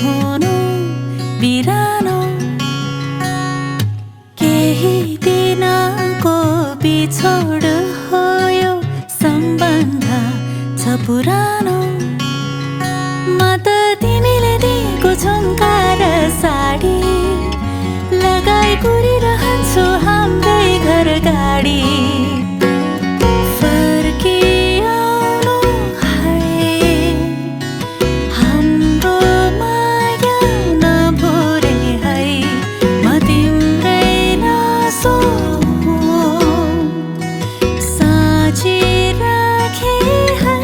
नहुनु बिरानो केही दिनको बिछोड हो यो सम्बन्ध छ पुरानो म त तिमीले दिएको झुम्का र साडी लगाई कुरिरहन्छु हाम्रै घर गाडी फर्किआउनु है हाम्रो माया नभुले है म तिम्रै नासो साँची राखे है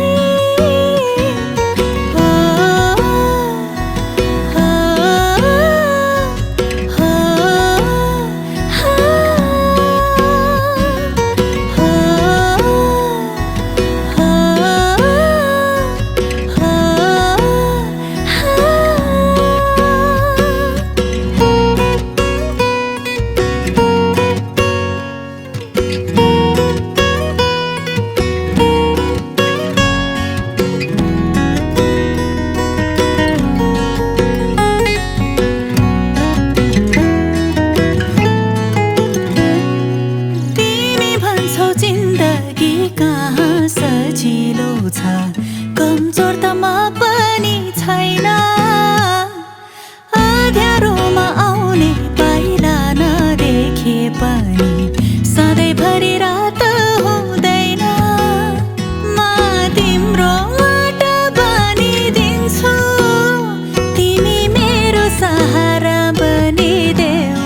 सजिलो छ कमजोर त म पनि छैन अँध्यारोमा आउने पाइला नदेखे पनि सधैँभरि रात हुँदैन म तिम्रो आँट बनिदिन्छु तिमी मेरो सहारा बनिदेऊ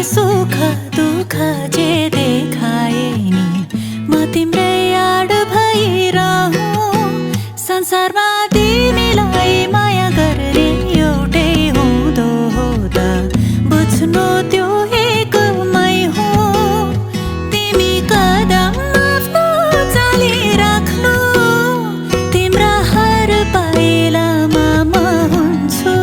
सुख दुःख जे देखाए नि म तिम्रै आड भइरहूँ संसारमा तिमीलाई माया गर्ने एउटै हुँदो हो त बुझ्नु त्यो एकमै हो तिमी कदम आफ्नो चालिराख्नु तिम्रा हर पाइलामा म हुन्छु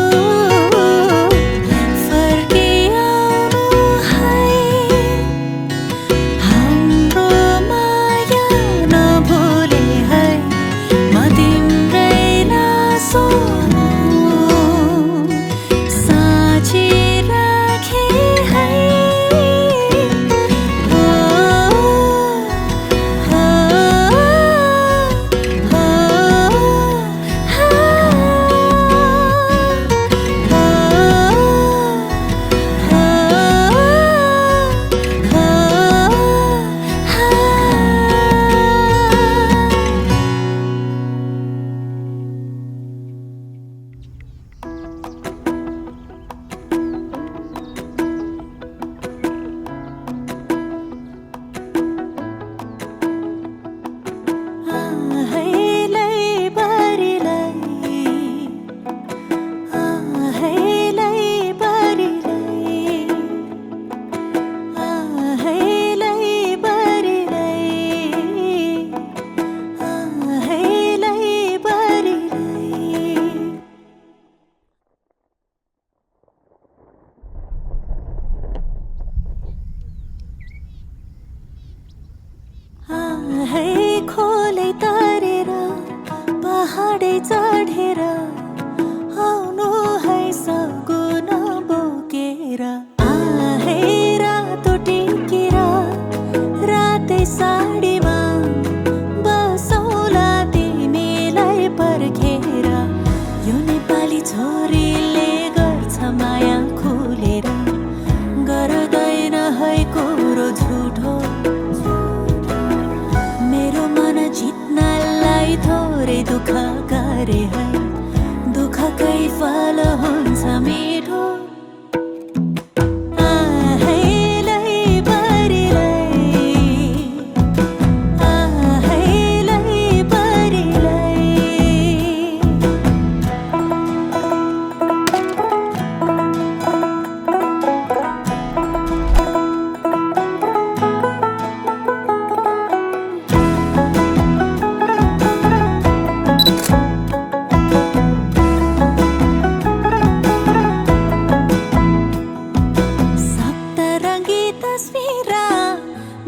फल हुन्छ मिठो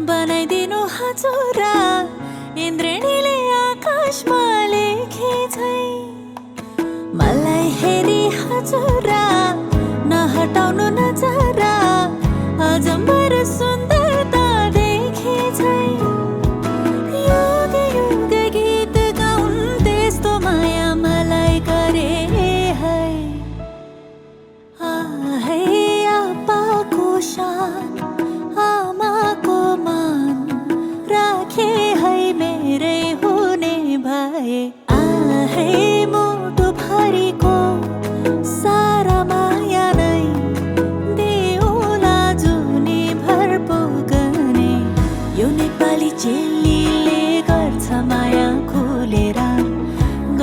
बनाइदिनु हजुरा इन्द्रणीले आकाशमा लेखे झै मलाई हेरी हजुरा नहटाउनु नजरा अजम्बर सुन्दरता देखे झै युग युग गीत गाउन त्यस्तो माया मलाई गरे है है आप्पाको शान आमाको मान राखे है मेरै हुने भए है मुटु भरिको सारा माया नै देऊला जुनी भर पुगने यो नेपाली चेलीले गर्छ माया खुलेर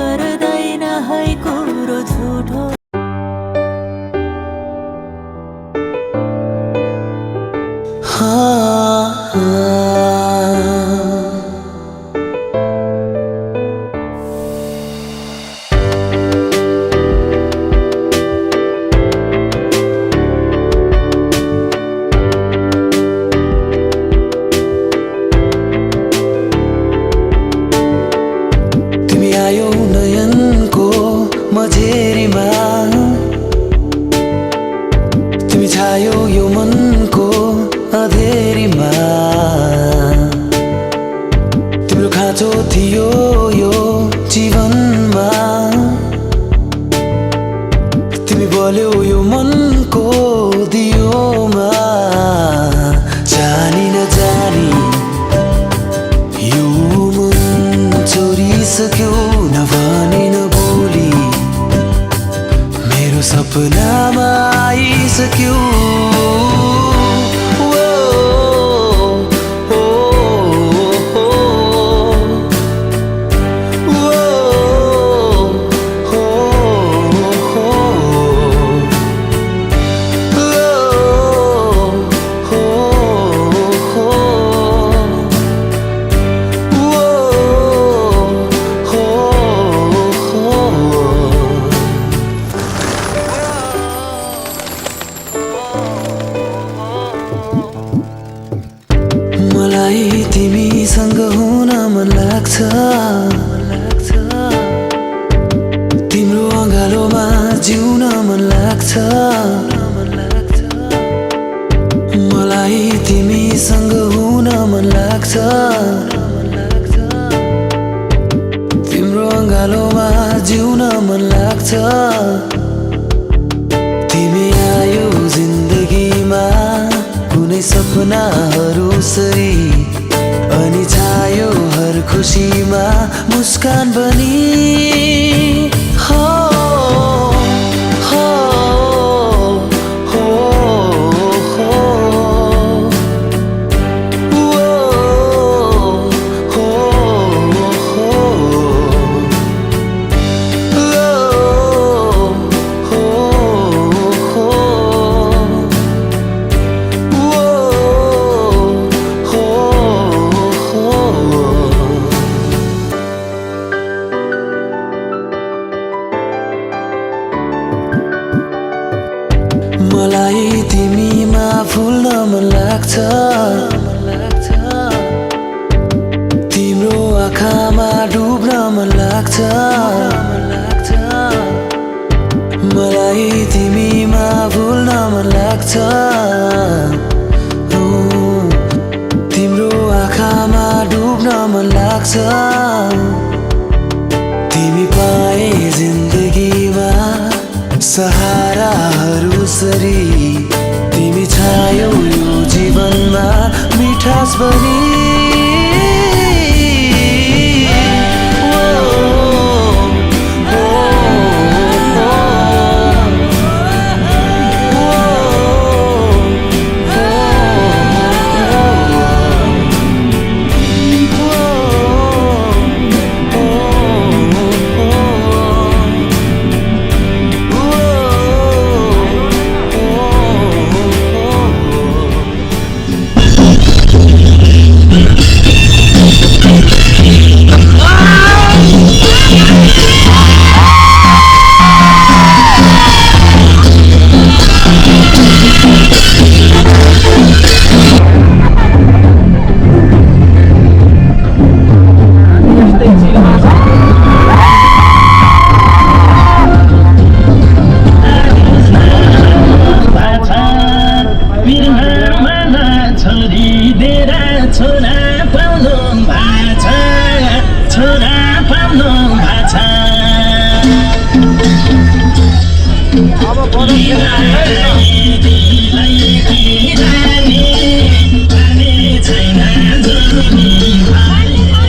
गर्दैन है कुरो झुठो तिमी आयो नयनको मझेरीमा तिमी छायो यो मनको अधेरीमा तिम्रो खाँचो थियो यो जीवनमा तिमी बल्यौ यो मनको दियोमा जानी नजानी यो मन चोरिसक्यो नभनी नबोली मेरो सपनामा आइसक्यो मलाई तिमीसँग हुन मन लाग्छ तिम्रो अँगालोमा जिउन मन लाग्छ मलाई तिमीसँग हुन मन लाग्छ तिम्रो अँगालोमा जिउन मन लाग्छ तिमी आयो जिन्दगीमा कुनै सपनाहरू सरी अनि छायो हर खुसीमा मुस्कान बनी हो हो हो हो मलाई तिमीमा फुल्न मन लाग्छ तिम्रो आँखामा डुब्न मन लाग्छ मलाई तिमीमा फुल्न मन लाग्छ तिम्रो आँखामा डुब्न मन लाग्छ तिमी पाए जिन्दगीमा सहाराहरू सरी तिमी छायौ यो जीवनमा मिठास बनी oh, oh, oh, oh.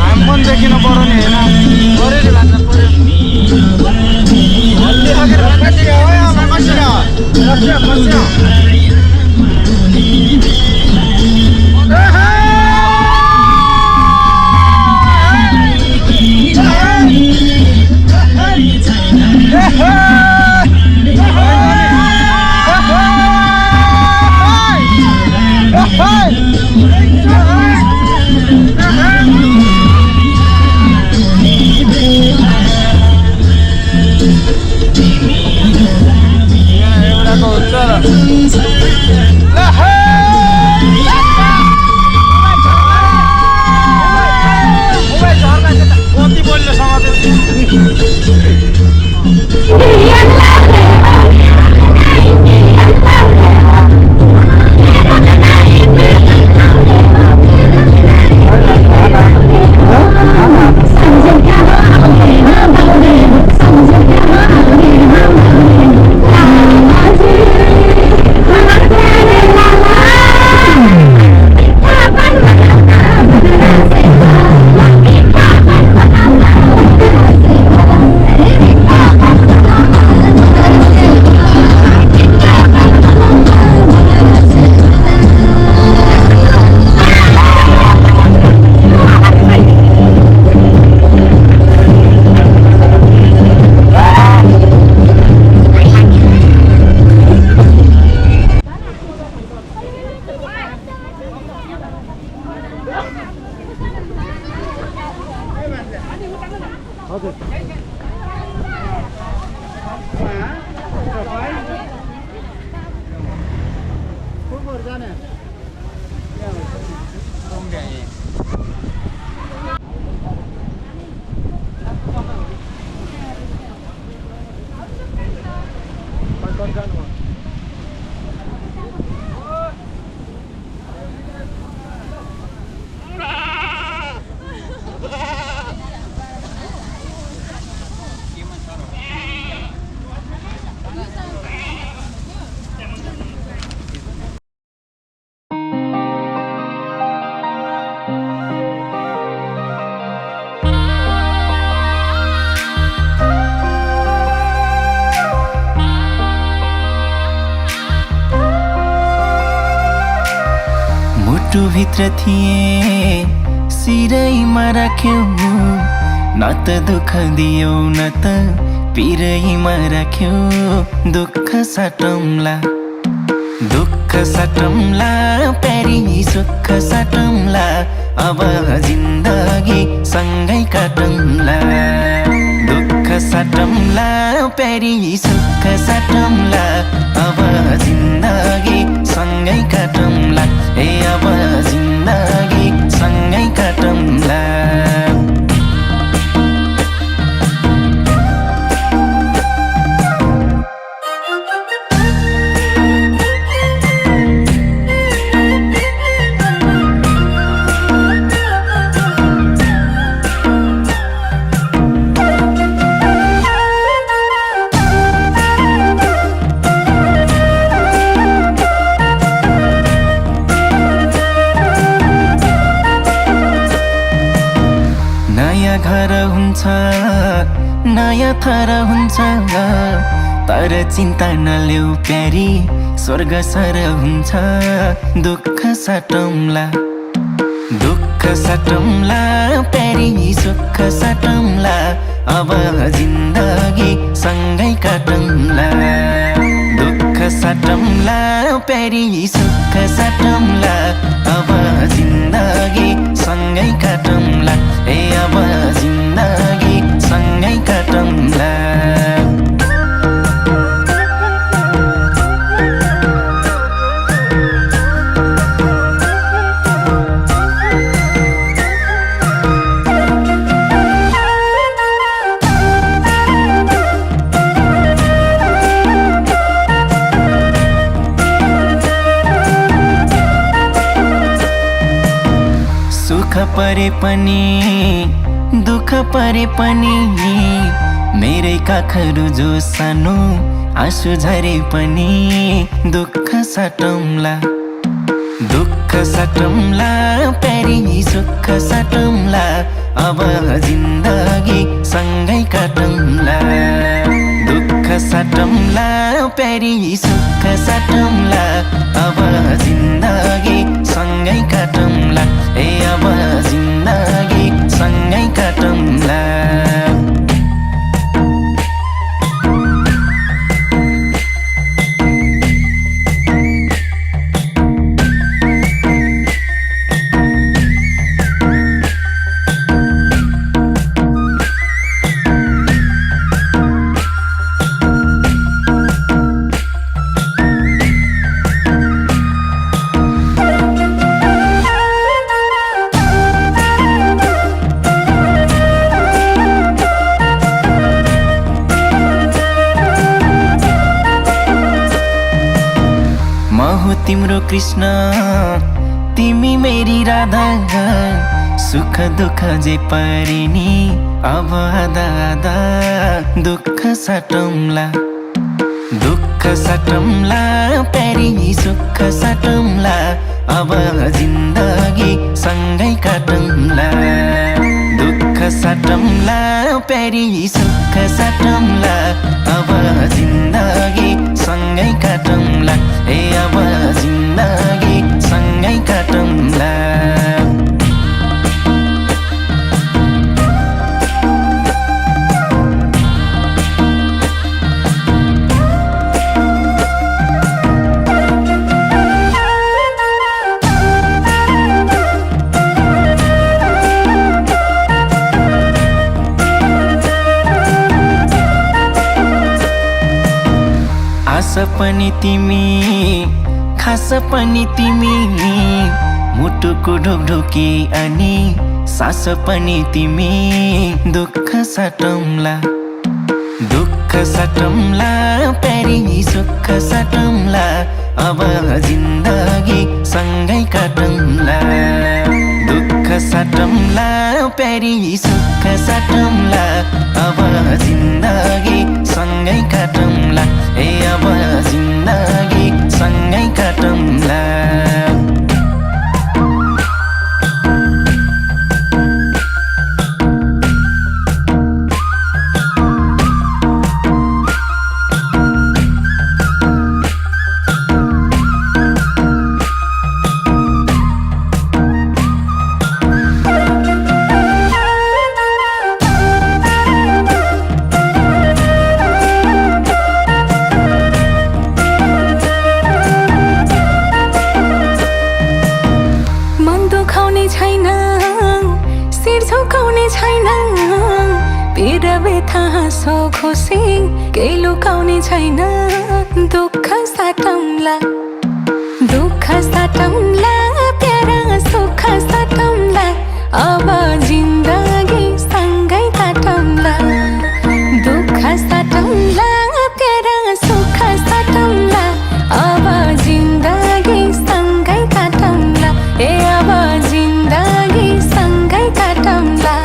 हामी पनि देखिन पर्यो नि होइन गरेर भान्नु भित्र थिए सिरैमा राख्यौ न त दुःख दियौ न त पिरैमा राख्यौ दुःख साटौँला प्यारी सुख साटौँला अब जिन्दगी सँगै काटौँला दुःख साटौँला प्यारी सुख साटौँला अब जिन्दगी सँगै काटौँला ए अब जिन्दगी सँगै काटौँला नयाँ थर हुन्छ तर चिन्ता नलेऊ प्यारी स्वर्ग सर हुन्छ दुःख साटौँला प्यारी सुख साटौँला अब जिन्दगी सँगै काटौँला दुःख साटौँला प्यारी सुख साटौँला अब जिन्दगी सँगै काटौँला ए अब जिन्दगी सँगै काटौँला सुख परे पनि दुःख परे पनि मेरै काखहरू जो सानो आँसु झरे पनि दुःख साटौँला दुःख साटौँला प्यारी सुख साटौँला अब जिन्दगी सँगै काटौँला दुःख साटौँला प्यारी सुख साटौँला अब जिन्दगी सँगै काटौँला ए अब जिन्दगी सँगै काटौँला तिम्रो कृष्ण तिमी मेरी राधा सुख दुःख जे परिनी अब आधा आधा दुःख साटौँला दुःख साटौँला प्यारी सुख साटौँला अब जिन्दगी सँगै काटौँला दुःख साटौँला प्यारी सुख साटौँला अब जिन्दगी सँगै काटौँला ए अब जिन्दगी सँगै काटौँला आस पनि तिमी खास पनि तिमी मुटुको ढोकढोकी अनि सास पनि तिमी दुःख साटौँला दुःख साटौँला प्यारी सुख साटौँला अब जिन्दगी सँगै काटौँला दुःख साटौँला प्यारी सुख साटौँला अब जिन्दगी सँगै काटौँला ए अब जिन्दगी सँगै काटौँला हाँसो खुसी केही लुकाउने छैन दुःख साटौँला दुःख साटौँला प्यारा सुख साटौँला अब जिन्दगी सँगै काटौँला दुःख साटौँला प्यारा सुख साटौँला अब जिन्दगी सँगै काटौँला ए अब जिन्दगी सँगै काटौँला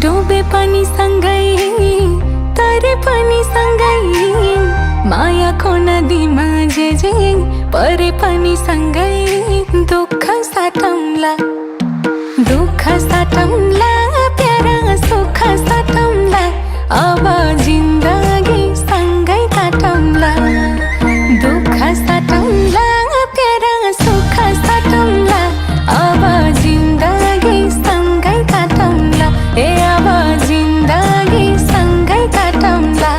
डुबे पनि सँगै तरे पनि सँगै मायाको नदीमा जे परे पनि सँगै दुःख साटौँला दुःख साटौँला प्यारा सुख साटौँला अब जिन्दगी सँगै काटौँला दुःख साटौँला प्यारा सुख साटौँला अब जिन्दगी सँगै काटौँला ए अब जिन्दगी सँगै काटौँला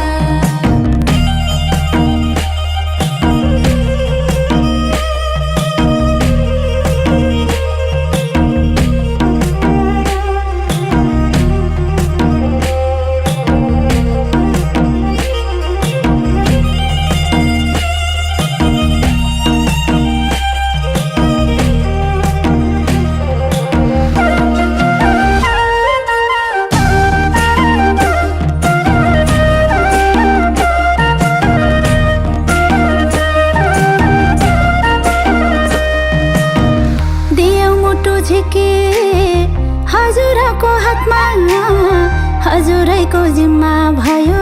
हजुरैको जिम्मा भयो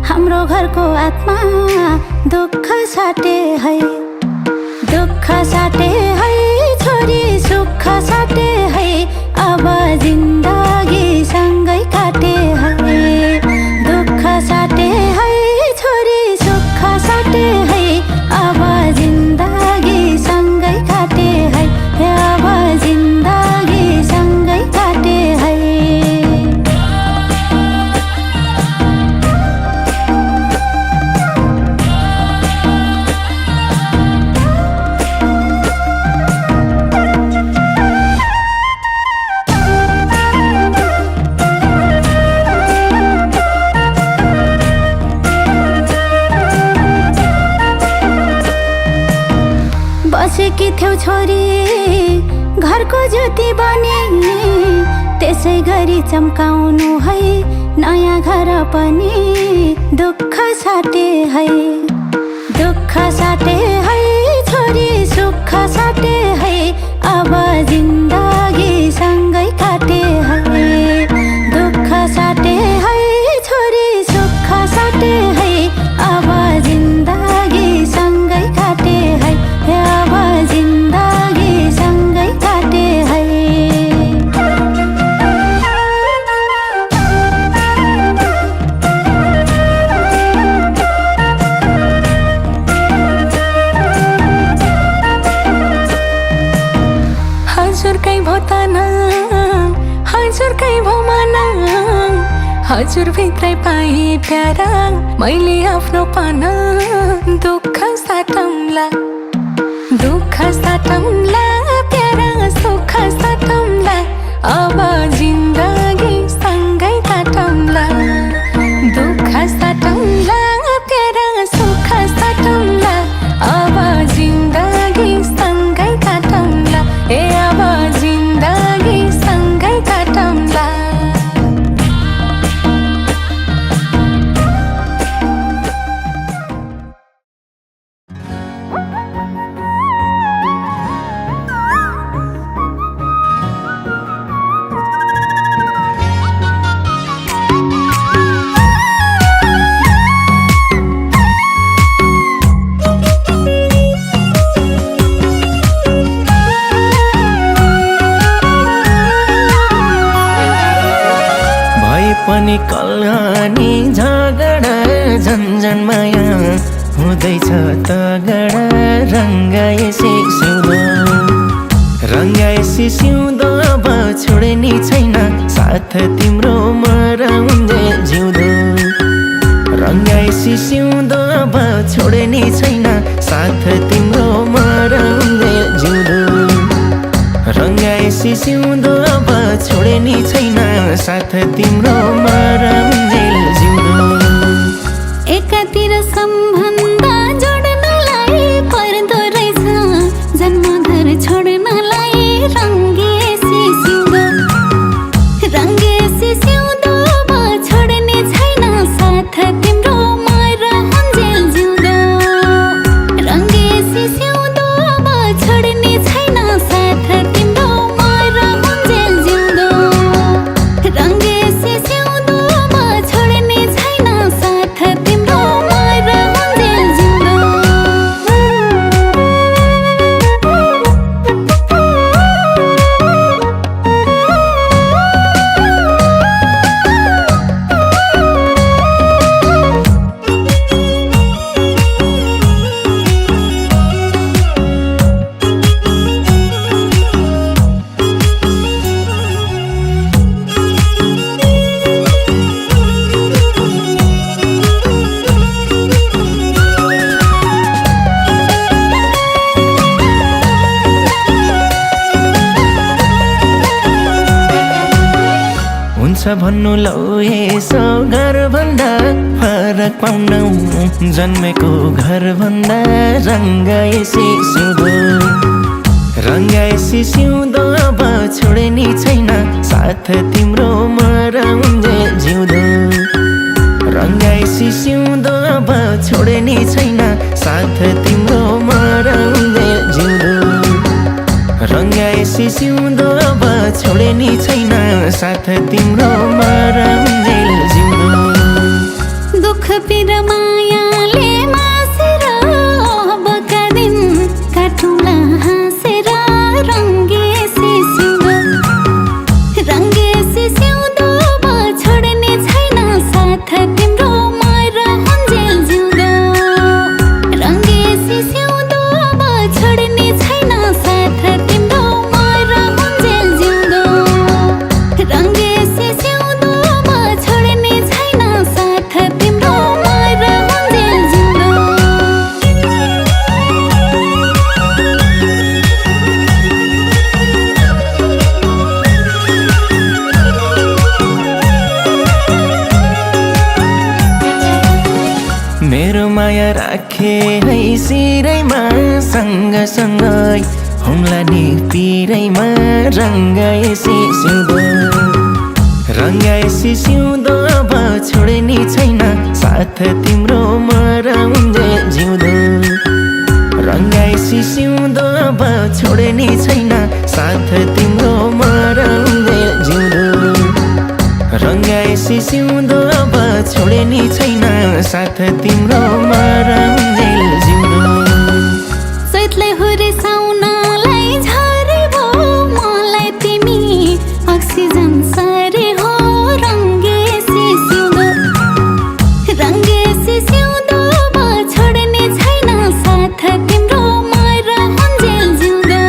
हाम्रो घरको आत्मा दुःख साटे है दुःख साटे है छोरी सुख साटे है अब जिन्दगी सँगै काटे है दुःख साटे है छोरी सुख साटे है अब जिन्दगी सँगै काटे है अब जिन्दगी सँगै काटे है बसेकी थियौ छोरी घरको ज्योति बने त्यसै गरी चम्काउनु है नयाँ घर पनि दुःख साटे है दुःख साटे है छोरी सुख साटे है अब जिन्दगी सँगै काटे है दुःख साटे है छोरी सुख साटे है अब जिन्दगी सँगै काटे है अब जिन्दगी सँगै काटे है हजुरकै भो तना हजुरकै भो मना हजुर भित्रै पाए प्यारा मैले आफ्नो पाना दुःख साटौँला प्यारा सुख साटौँला अब जिन्दगी सँगै काटौँला दुःख साटौँला प्यारा सुख साटौँला अब जिन्दगी सँगै काटौँला ए अब जिन्दगी सँगै काटौँला पनि कल्हानी झगडा झन्झन माया हुँदैछ तगडा रङ्गाएसी सिउँदो अब छोड्ने छैन साथ तिम्रो मराउँदै जिउँदो रङ्गाएसी सिउँदो अब छोड्ने छैन साथ तिम्रो मराउँदै जिउँदो रङ्गाएसी सिउँदो अब छोड्ने छैन साथ तिम्रो मराउँदै जिउँदो एकातिर सम्बन्ध जोड्नलाई पर्दो रहेछ जन्मघर छोड्नलाई रङ्गेसी सिउँदो अब छोड्ने छैन साथ तिम्रो मराउँजेल जिउँदो रङ्गेसी सिउँदो अब छोड्ने छैन साथ तिम्रो मराउँजेल जिउँदो रङ्गेसी सिउँदो अब छोड्ने छैन साथ तिम्रो मराउँजेल जिउँदो हुन्छ भन्नु लौ यसो घरभन्दा फरक पाउनौ जन्मेको घरभन्दा रङ्गाएसी सिउँदो अब छोड्ने छैन साथ तिम्रो मराउँदै जिउँदो रङ्गाएसी सिउँदो अब छोड्ने छैन साथ तिम्रो मराउँदै जिउँदो रङ्गाएसी सिउँदो अब छोडे नि छैन साथ तिम्रो मरन्जेल जिउँदो दुःख पीर मायाले मासेर अबका दिन काटौँला हाँसेर रङ्गेसी सिउँदो अब छोड्ने छैन साथ तिम्रो मरन्जेल जिउँदो रङ्गेसी सिउँदो अब छोड्ने छैन साथ तिम्रो मरन्जेल जिउँदो रङ्गेसी सिउँदो अब छोड्ने छैन साथ तिम्रो मरन्जेल जिउँदो मेरो माया राखे है सिरैमा सँगसँगै हुम्ला नि पिरैमा रङ्गाएसी सिउँदो अब छोडे नि छैन साथ तिम्रो मरन्जेल जिउँदो रङ्गाएसी सिउँदो अब छोडे नि छैन साथ तिम्रो मरन्जेल जिउँदो रङ्गाएसी सिउँदो अब छोडे नि छैन साथ तिम्रो मरन्जेल जिउँदो चैतलाई हुरे साउनलाई झरे भो मलाई तिमी अक्सिजन सरे हो रङ्गेसी सिउँदो अब छोड्ने छैन साथ तिम्रो मरन्जेल जिउँदो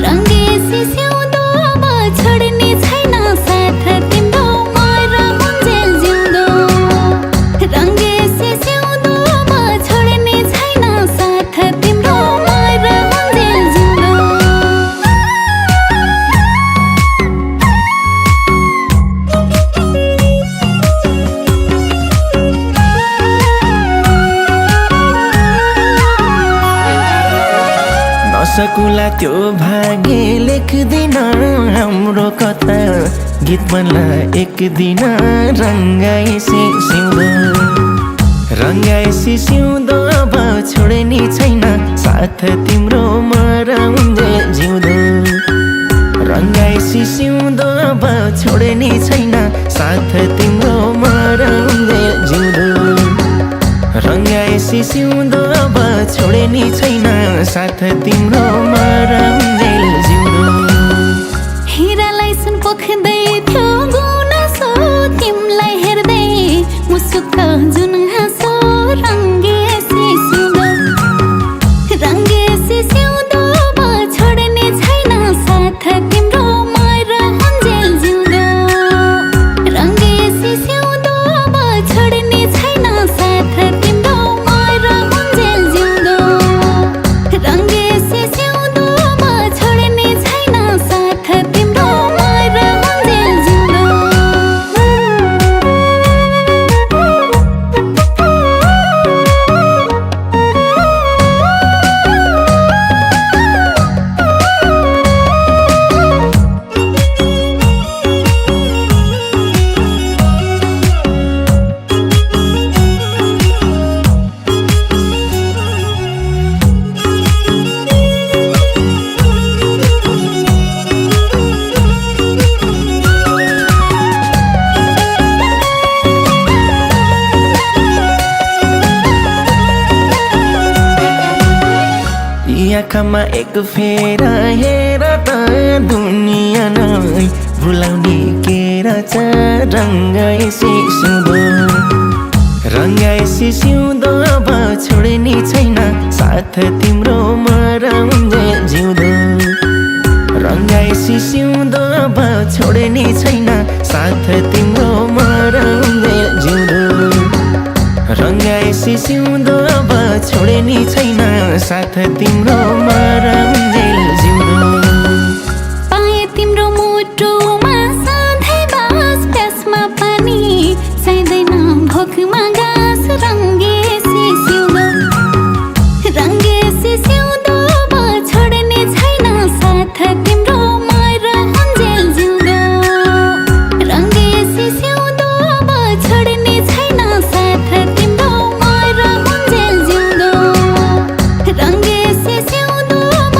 रङ्गेसी सिउँदो अब छोड्ने छैन साथ तिम्रो मरन्जेल जिउँदो रङ्गेसी सिउँदो अब छोड्ने छैन साथ तिम्रो मरन्जेल जिउँदो नसकुला त्यो भागे लेख्दिन हाम्रो कथा गीत बन्ला एक दिन रङ्गाएसी सिउँदो अब छोडे नि छैन साथ तिम्रो मरन्जेल जिउँदो रङ्गाएसी सिउँदो अब छोडे नि छैन साथ तिम्रो मरन्जेल जिउँदो रङ्गाएसी सिउँदो अब छोडे नि छैन साथ तिम्रो मरन्जेल जिउँदो हिरालाई सुन पोख्दै थियो गुनासो तिमलाई हेर्दै मुसुक्क जुन हाँसो रङ्गेसी सिउँदो अब छोड्ने छैन साथ तिम्रो मरन्जेल जिउँदो रङ्गेसी सिउँदो अब छोड्ने छैन साथ तिम्रो मरन्जेल जिउँदो रङ्गेसी सिउँदो अब छोड्ने छैन साथ तिम्रो मरन्जेल जिउँदो आँखामा एक फेरा हेर त दुनियाँ नै भुलाउने के रहेछ रङ्गाएसी सिउँदो अब छोडे नि छैन साथ तिम्रो मरन्जेल जिउँदो रङ्गाएसी सिउँदो अब छोडे नि छैन साथ तिम्रो मरन्जेल जिउँदो रङ्गाएसी सिउँदो अब छोडे नि छैन साथ तिम्रो मरन्जेल जिउँदो पाए तिम्रो मुटुमा सधैँ बास प्यासमा पानी चाहिँदैन भोकमा घाँस रङ्गेसी सिउँदो अब छोड्ने छैन साथ तिम्रो मरन्जेल जिउँदो रङ्गेसी सिउँदो अब छोड्ने छैन साथ तिम्रो मरन्जेल जिउँदो रङ्गेसी सिउँदो अब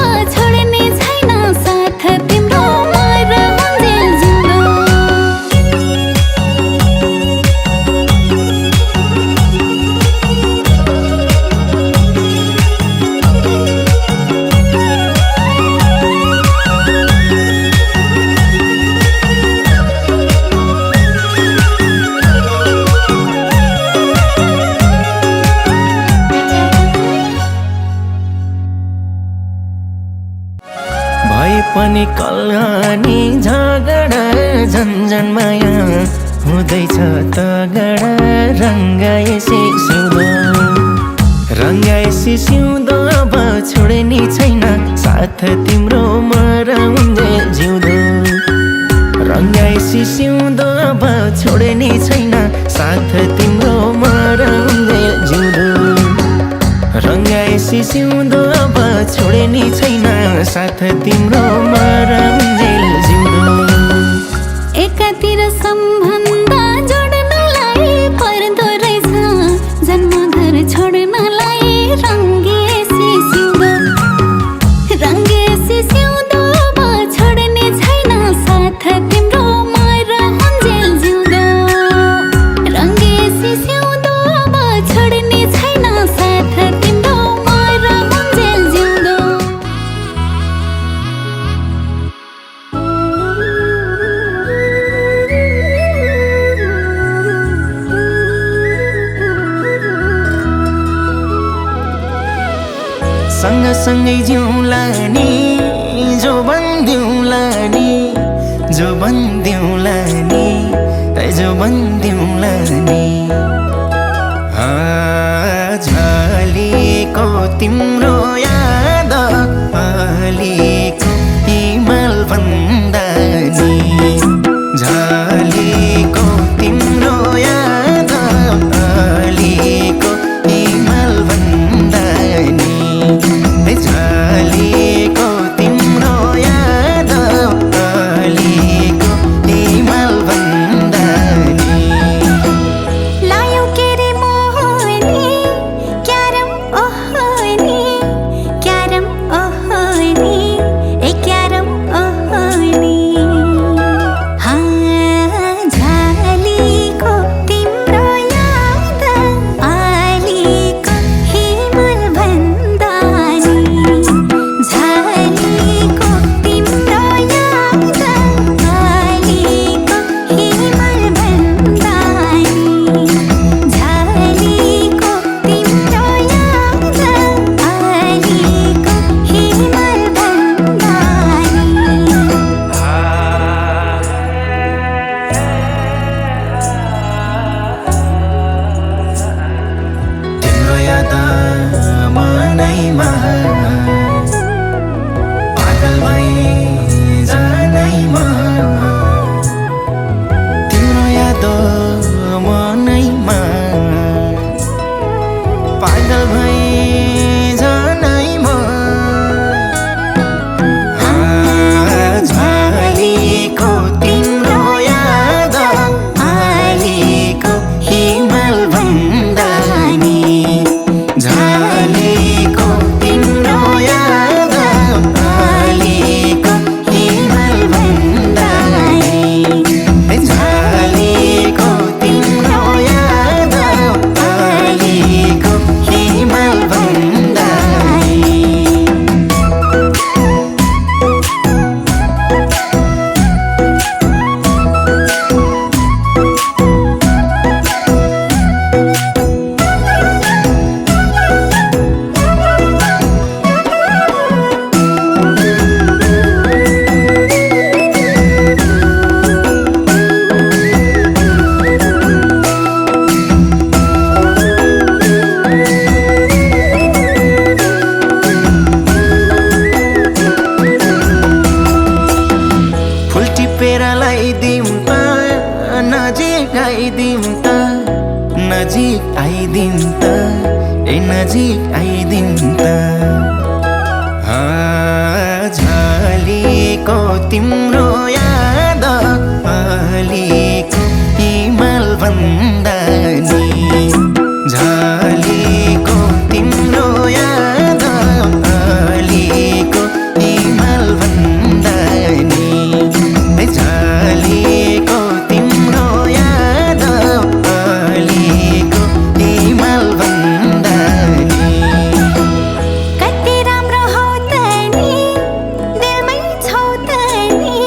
तिमी कल्हानी झगडा झन्झन माया हुँदैछ तगडा रङ्गाएसी सिउँदो अब छोड्ने छैन साथ तिम्रो मराउन्जे जिउँदो रङ्गाएसी सिउँदो अब छोड्ने छैन साथ तिम्रो मराउन्जे जिउँदो रङ्गाएसी सिउँदो अब छोड्ने छैन साथ तिम्रो मराउन्जेल जिउँदो एकातिर सम्बन्ध जोड्नलाई पर्दो रहेछ जन्मघर छोड्नलाई रङ्गेसी सिउँदो अब छोड्ने छैन साथ तिम्रो मराउन्जेल जिउँदो रङ्गेसी सिउँदो अब छोड्ने छैन साथ तिम्रो मराउन्जेल जिउँदो सँगसँगै जिउँला नि जो बन्दिउँला नि जो बन्दिउँला नि जो बन्दिउँला नि झलेको तिम्रो याद अलिको हिमाल भन्दा नि झलेको तिम्रो याद अलिको हिमाल भन्दा नि झलेको तिम्रो याद अलिको हिमाल भन्दा नि लायौ के रे मोहनी क्यारम ओहनी ए क्यारम ओहनी झलेको तिम्रो याद अलिको हिमाल भन्दा नि झलेको तिम्रो याद अलिको हिमाल भन्दा नि झलेको तिम्रो याद अलिको हिमाल भन्दा नि तिम्रो याद मनैमा पागल भई जानैमा तिम्रो याद मनैमा पागल भई जानैमा झलेको तिम्रो याद अलिको हिमाल भन्दा नि झलेको तिम्रो याद अलिको हिमाल भन्दा नि झलेको तिम्रो याद अलिको हिमाल भन्दा नि फुल टिपेर लगाइदिउँ त नजिक आइदिउँ त नजिक आइदिउँ त नजिक आइदिउँ त झलेको तिम्रो याद अलिको हिमाल भन्दा नि झलेको तिम्रो याद अलिको हिमाल भन्दा नि झलेको तिम्रो याद अलिको हिमाल भन्दा नि कति राम्रो हौ त नि दिलमै छौ त नि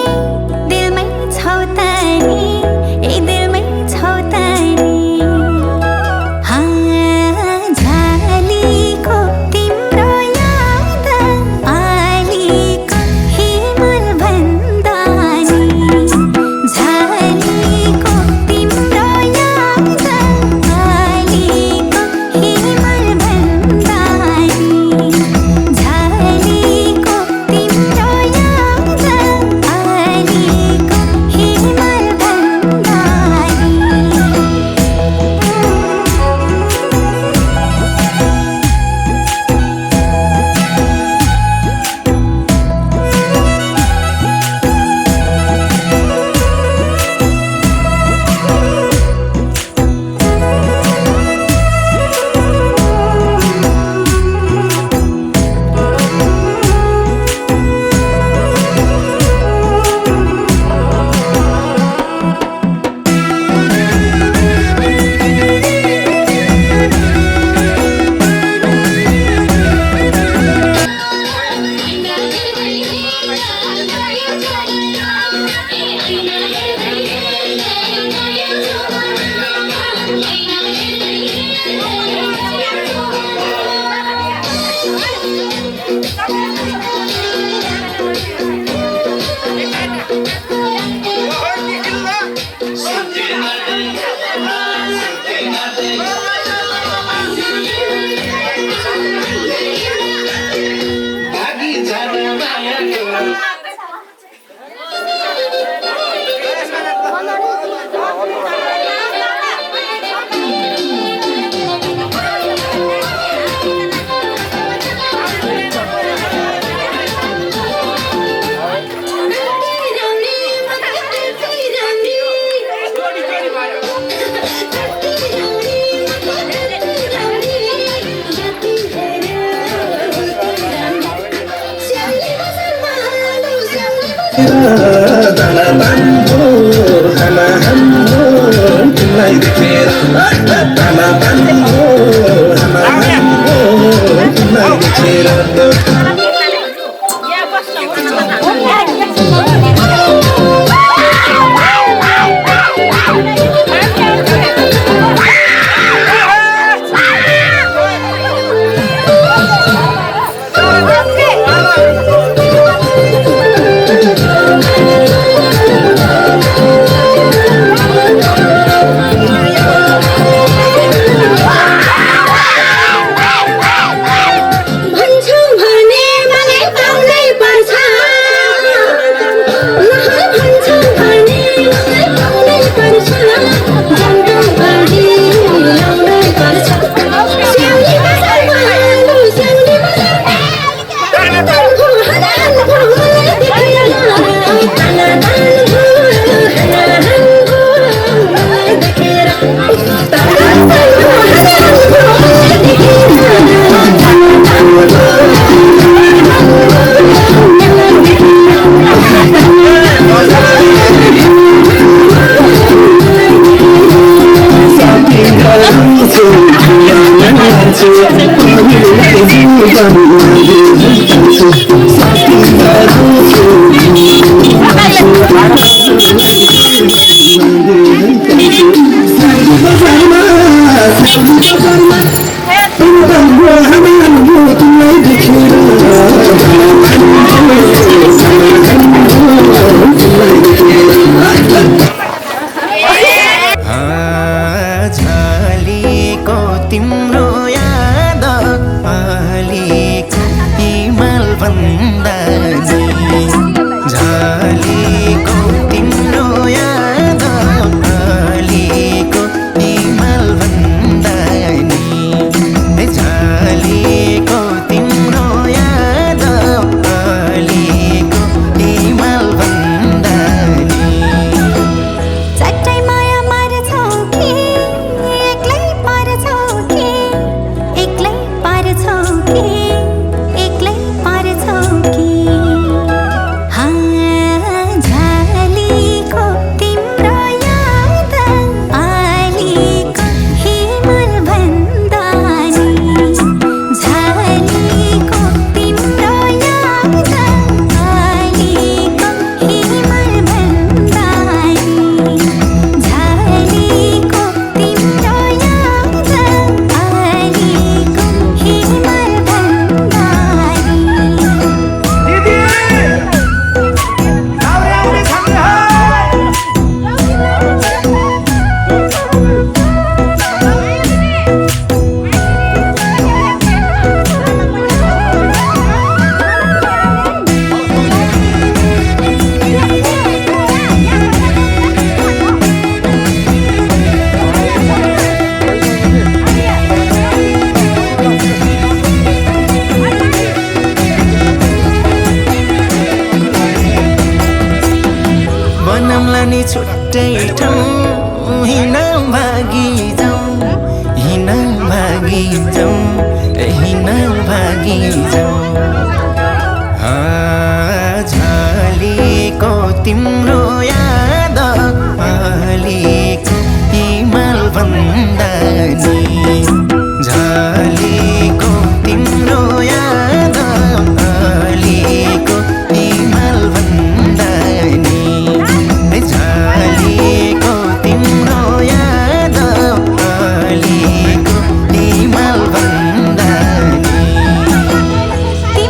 दिलमै छौ त नि ए दिलमै छौ त नि दाना दानको दाना हाम्रो तिमीलाई देखेर दाना दानको दाना हाम्रो तिमीलाई देखेर झलेको तिम्रो याद अलिक हिमाल भन्दा झलेको तिम्रो याद अलिक हिमाल भन्दा झलेको तिम्रो याद अलिक हिमाल भन्दा चट्टै माया मार्छौ कि एक्लै पार्छौ कि एक्लै पार्छौ कि एक्लै पार्छौ कि झलेको तिम्रो याद अलिक हिमाल भन्दा नि झलेको तिम्रो याद अलिक हिमाल भन्दा नि झलेको तिम्रो याद अलिक हिमाल भन्दा नि दिदी आउने आउने खाने हो बनौँला नि छुट्टै ठाउँ हिँड भागी जाउँ हिँड भागी जाउँ हिँड भागी जाउँ झलेको तिम्रो याद अलिक हिमाल भन्दा नि झलेको तिम्रो याद अलिक हिमाल भन्दा नि झलेको तिम्रो याद अलिक हिमाल भन्दा नि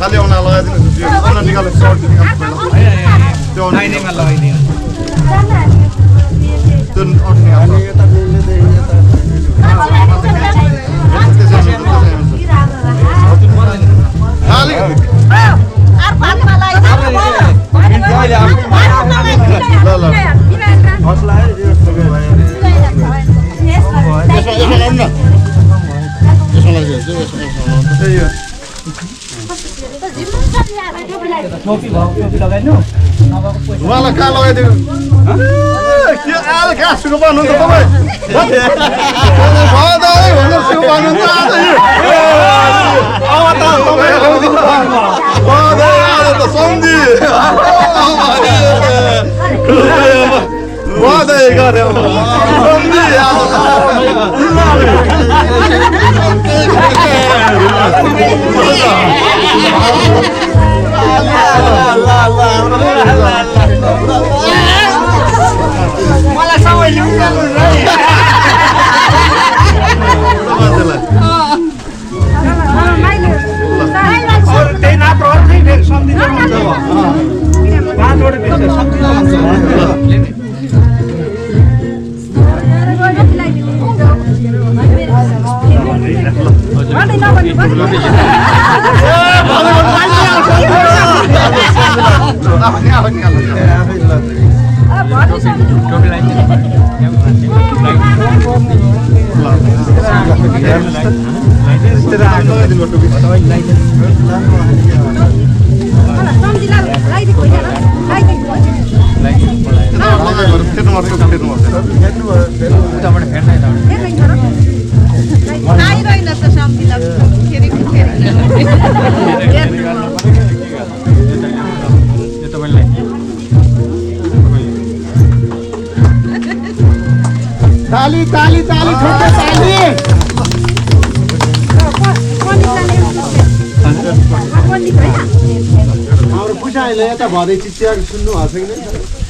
खाली आउन लगाइदिनु त्यो अन्ना निकाल्नु सर्ट निकाल्नु त्यो नाइनेमा लगाइदिनु त्यो अट निकाल्नु खाली उहाँलाई कहाँ लगाइदिनु के आएर कहाँ सुरु पार्नुहुन्छ तपाईँ सुरु पार्नुहुन्छ सम्झी मलाई सबै ल्याउनु त्यही नाप्रो फेरि सम्झिँदै हुन्छ पाँचवटा बेच्छ सम्झिँदै ताली ताली ताली ठोके ताली हाम्रो पुछाइले यता भदै चिचिया सुन्नु भएको छैन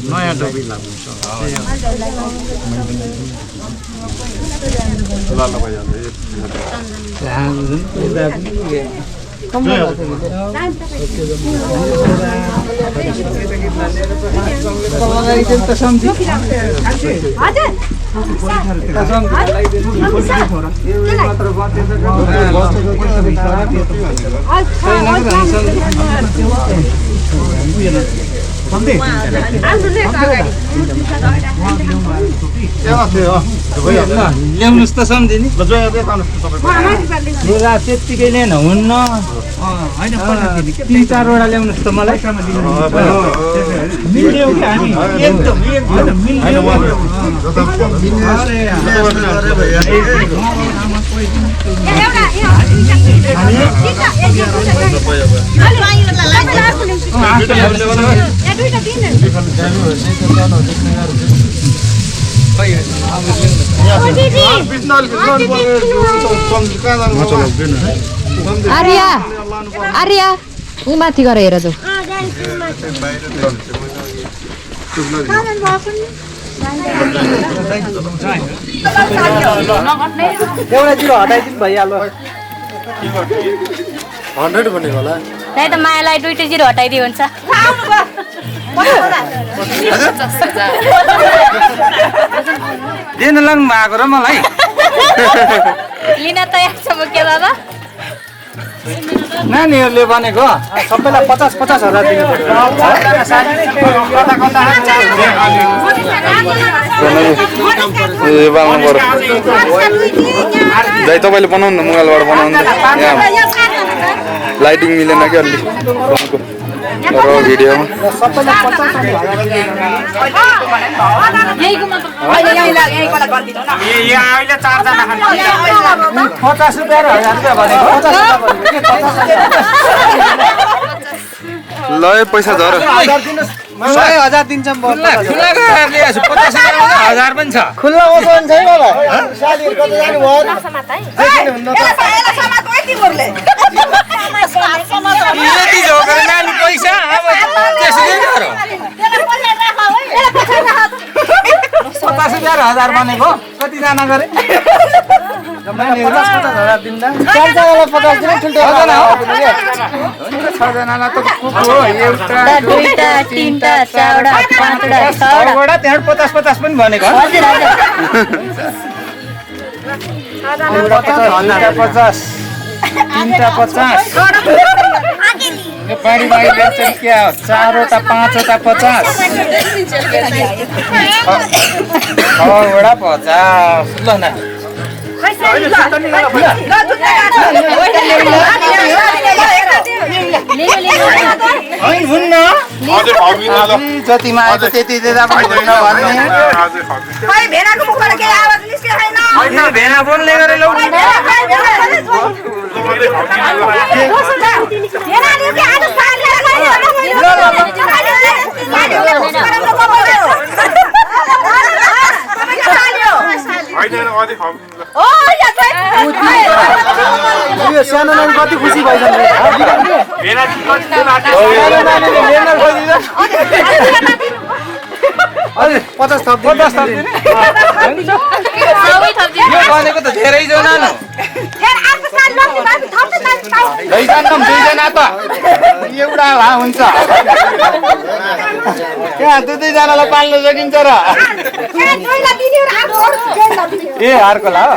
नयाँ डबी लाग्छ ल्याउनुहोस् त सम्झिने लुगा त्यत्तिकै लिएन हुन्न होइन 3-4वटा ल्याउनुहोस् त मलाई मिल्यो कि हामी एकदम मिल्यो आर्या आर्या ऊ माथि गएर हेर जाऊ एउटा जिरो हटाइदिनु भइहाल्यो 100 भनेको होला त्यही त मायालाई 2 0 हटाइदियो हुन्छ दिन लाग्नु भएको र मलाई लिन तयार छ के बाबा नानीहरूले भनेको सबैलाई 50-50 हजार दिनु पर्यो तपाईँले बनाउनु न मोबाइलबाट बनाउनु लाइटिङ मिलेन कि अलि भिडियोमा ल पैसा झर 100,000 दिन्छ 50,000 पनि छ खुल्ला ओपन छैन होला सालीहरु कतै जानु भयो यति झोकेर नानी पैसा अब त्यसरी गरौ 50,000 भनेको कति जना गरे 50,000 दिँदा 4 जनालाई 50 दिन ठुल्टो 6 जनालाई त कुकुर एउटा दुईटा तीनटा चारवटा पाँचवटा छवटा त्यहाँ 50-50 पनि भनेको हजुर हजुर 50 3टा 50 नेपाली बाई बेच्छ क्या 4वटा 5वटा 50 6वटा 50 ल न जतिमा आएको त्यति दिँदा पनि हुन्न भन्ने भेना बोल्ने गरे लौ सानो नानी कति खुसी भइछ अरे 50 थप दिने यो भनेको त धेरै जना न दुईजना त एउटा भए हुन्छ त्यहाँ 2-2जनालाई पाल्न सकिन्छ र ए अर्को ला ल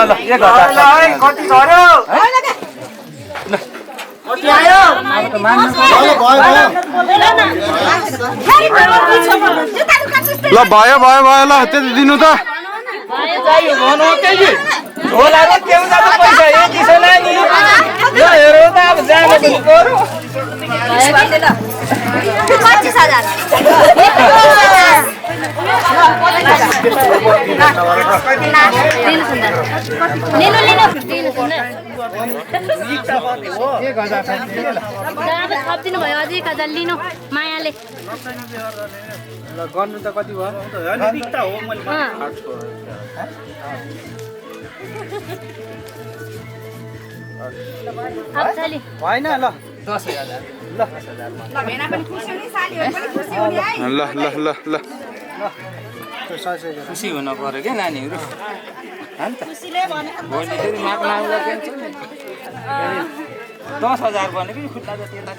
1,000 कति झर्यो कति आयो ल भयो भयो भयो ल त्यति दिनु त झोला र केउ जाँदा पैसा यति छ नानी ल हेरौ त अब जानु पनि गरौ 25,000 भयो अझै 1,000 लिनु मायाले ल गर्नु त कति भयो होइन ल 10,000 ल 10,000 ल ल ल ल खुसी हुन पर्यो क्या नानीहरू भोलि फेरि माग्न आउँदा 10,000 भनेको खुट्टा त त्यता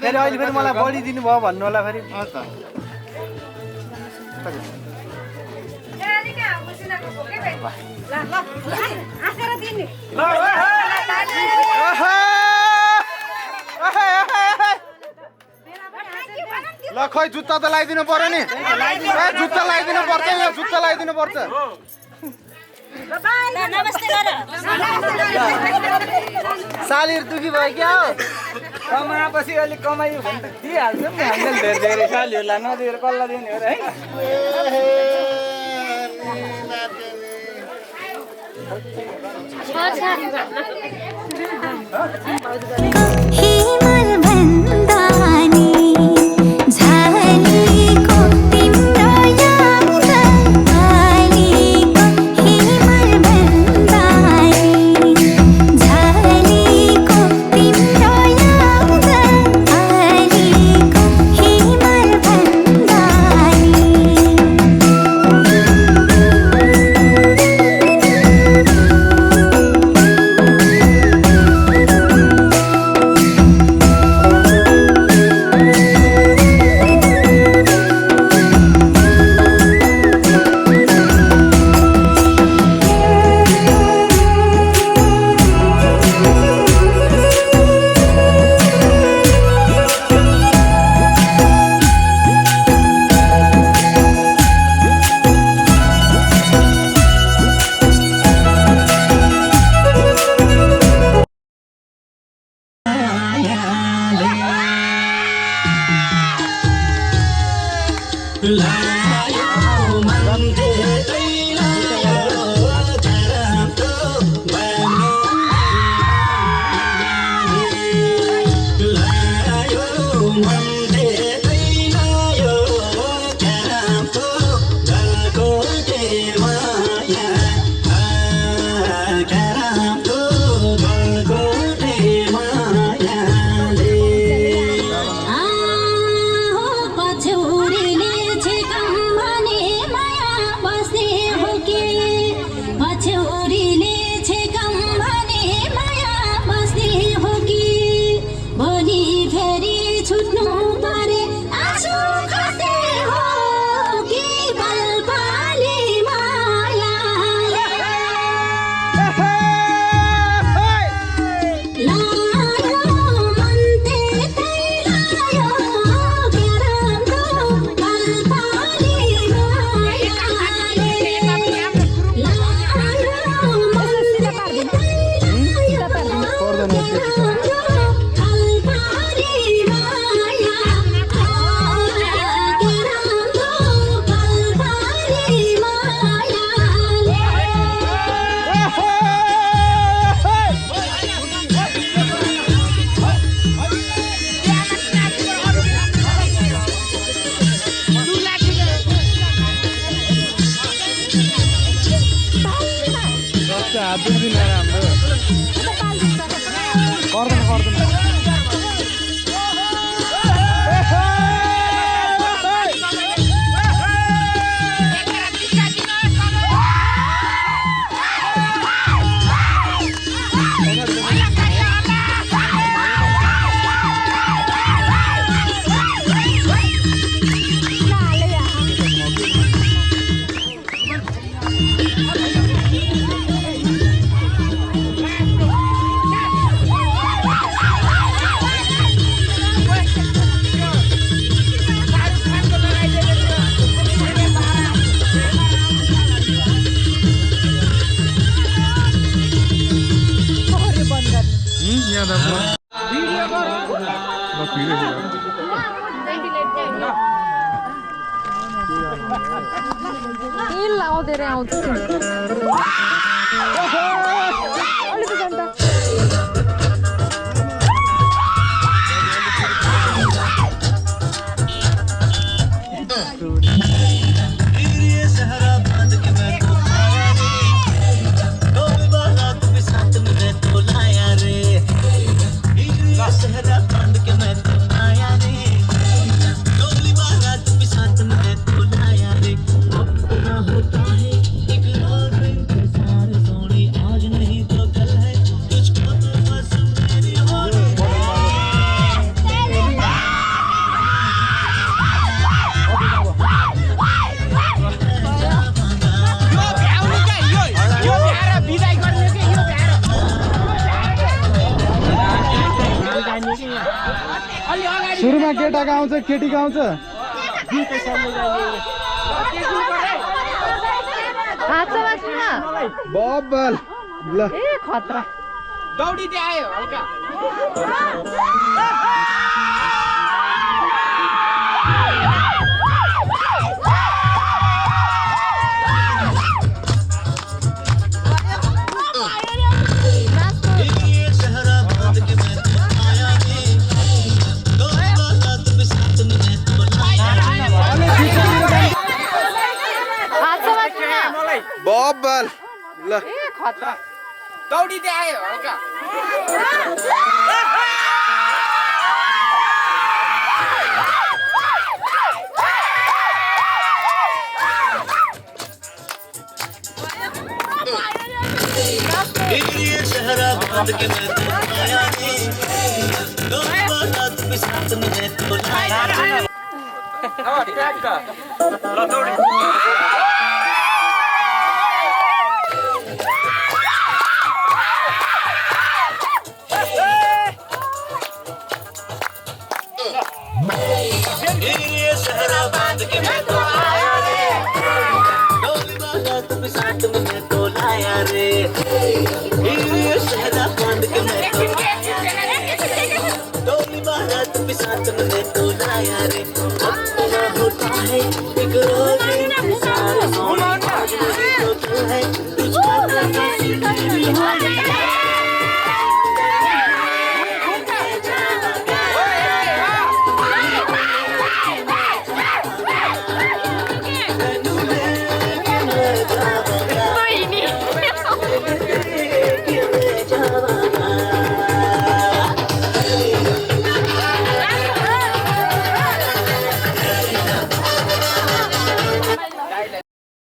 फेरि अहिले फेरि मलाई बढी दिनु भयो भन्नु होला फेरि ल खै जुत्ता त लगाइदिनु पर्यो नि जुत्ता लगाइदिनु पर्छ यहाँ जुत्ता लगाइदिनु पर्छ सालीहरू दुखी भयो क्या हो कमाएपछि अलिक कमाइयो भने त दिइहाल्छौँ नि हामीले धेरै धेरै सालीहरूलाई नदिएर कसलाई दिने हो र है हिमाल भन्दानी झालीको तिम्रो याद आलीको हिमाल भन्दानी झालीको तिम्रो याद आलीको हिमाल भन्दानी ಇಲ್ಲ ಹೌದೇರೆ ಹೌದು होता है एक टिममा केटा गाउँछ केटी गाउँछ हातमा सुन बब्बल ल ए खतरा दौडी चाहिँ आयो हल्का हातमा सुन बब्बल ल ए खतरा दौडी चाहिँ आयो हल्का है